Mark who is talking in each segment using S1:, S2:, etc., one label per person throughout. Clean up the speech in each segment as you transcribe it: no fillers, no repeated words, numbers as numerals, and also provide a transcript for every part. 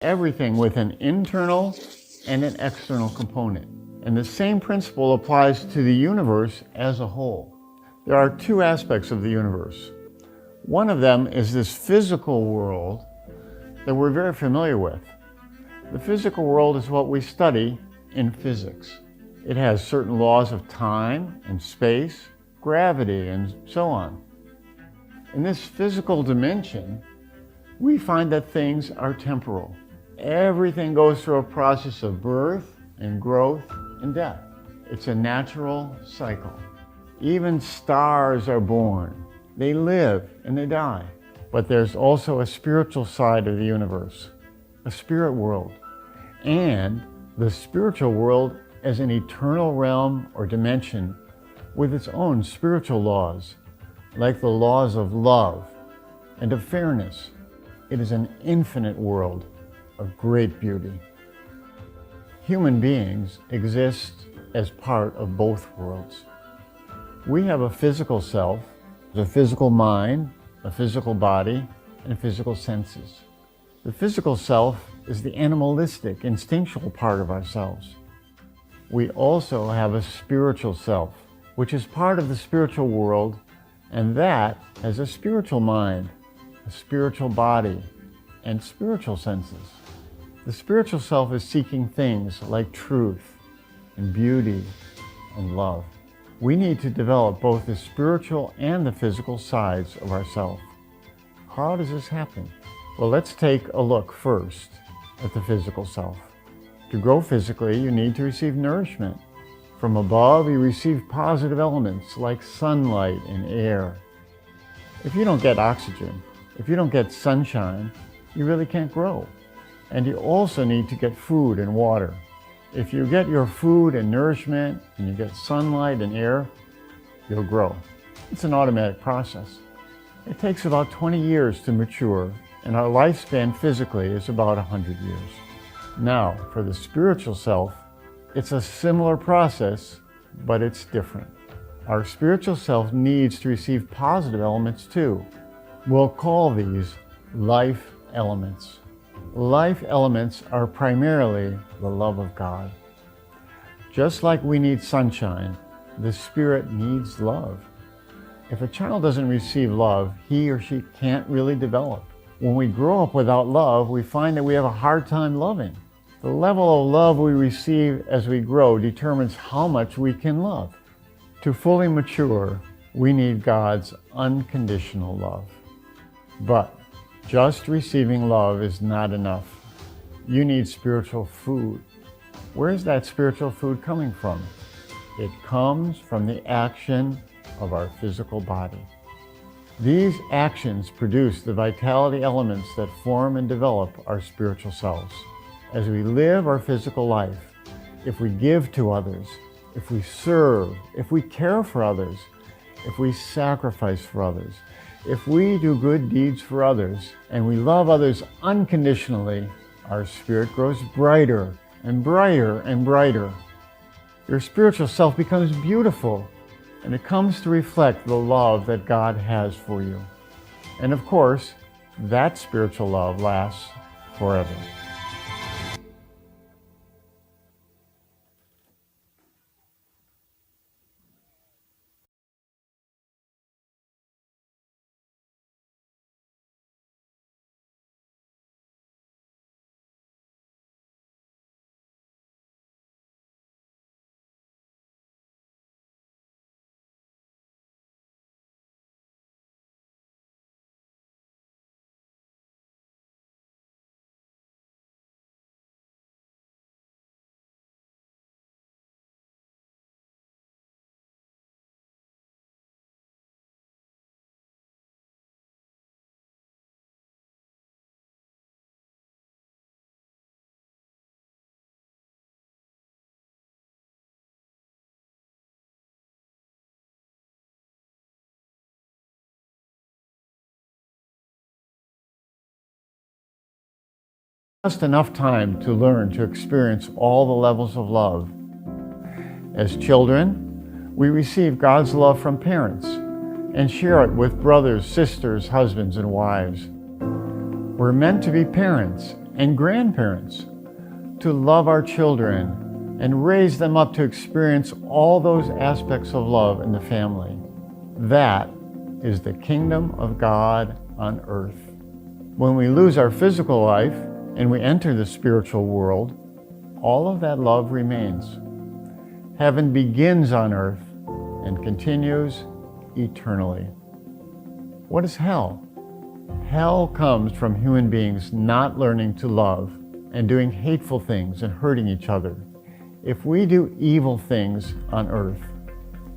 S1: everything with an internal and an external component. And the same principle applies to the universe as a whole. There are two aspects of the universe. One of them is this physical world that we're very familiar with. The physical world is what we study in physics. It has certain laws of time and space, gravity, and so on. In this physical dimension, we find that things are temporal. Everything goes through a process of birth and growth and death. It's a natural cycle. Even stars are born. They live and they die. But there's also a spiritual side of the universe, a spirit world, and the spiritual world as an eternal realm or dimension with its own spiritual laws, like the laws of love and of fairness. It is an infinite world of great beauty. Human beings exist as part of both worlds. We have a physical self, a physical mind, a physical body, and physical senses. The physical self is the animalistic, instinctual part of ourselves. We also have a spiritual self, which is part of the spiritual world, and that has a spiritual mind, a spiritual body, and spiritual senses. The spiritual self is seeking things like truth and beauty and love. We need to develop both the spiritual and the physical sides of ourselves. How does this happen? Well, let's take a look first at the physical self. To grow physically, you need to receive nourishment. From above, you receive positive elements like sunlight and air. If you don't get oxygen, if you don't get sunshine, you really can't grow. And you also need to get food and water. If you get your food and nourishment and you get sunlight and air, you'll grow. It's an automatic process. It takes about 20 years to mature, and our lifespan physically is about 100 years. Now, for the spiritual self, it's a similar process, but it's different. Our spiritual self needs to receive positive elements too. We'll call these life elements. Life elements are primarily the love of God. Just like we need sunshine, the spirit needs love. If a child doesn't receive love, he or she can't really develop. When we grow up without love, we find that we have a hard time loving. The level of love we receive as we grow determines how much we can love. To fully mature, we need God's unconditional love. But just receiving love is not enough. You need spiritual food. Where is that spiritual food coming from? It comes from the action of our physical body. These actions produce the vitality elements that form and develop our spiritual selves. As we live our physical life, if we give to others, if we serve, if we care for others, if we sacrifice for others, if we do good deeds for others, and we love others unconditionally, our spirit grows brighter and brighter and brighter. Your spiritual self becomes beautiful, and it comes to reflect the love that God has for you. And of course, that spiritual love lasts forever. Just enough time to learn to experience all the levels of love. As children, we receive God's love from parents and share it with brothers, sisters, husbands, and wives. We're meant to be parents and grandparents to love our children and raise them up to experience all those aspects of love in the family. That is the kingdom of God on earth. When we lose our physical life and we enter the spiritual world, all of that love remains. Heaven begins on earth and continues eternally. What is hell? Hell comes from human beings not learning to love and doing hateful things and hurting each other. If we do evil things on earth,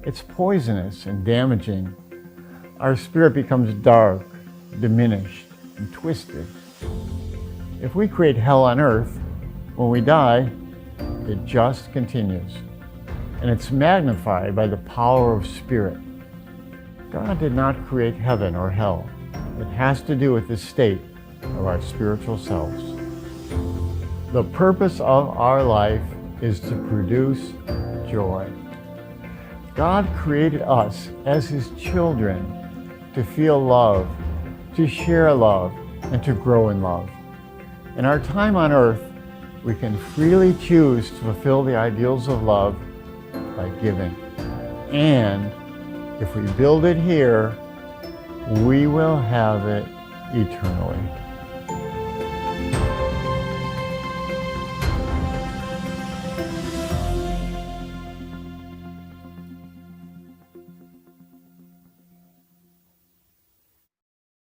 S1: it's poisonous and damaging. Our spirit becomes dark, diminished, and twisted. If we create hell on earth, when we die, it just continues. And it's magnified by the power of spirit. God did not create heaven or hell. It has to do with the state of our spiritual selves. The purpose of our life is to produce joy. God created us as His children to feel love, to share love, and to grow in love. In our time on earth, we can freely choose to fulfill the ideals of love by giving. And if we build it here, we will have it eternally.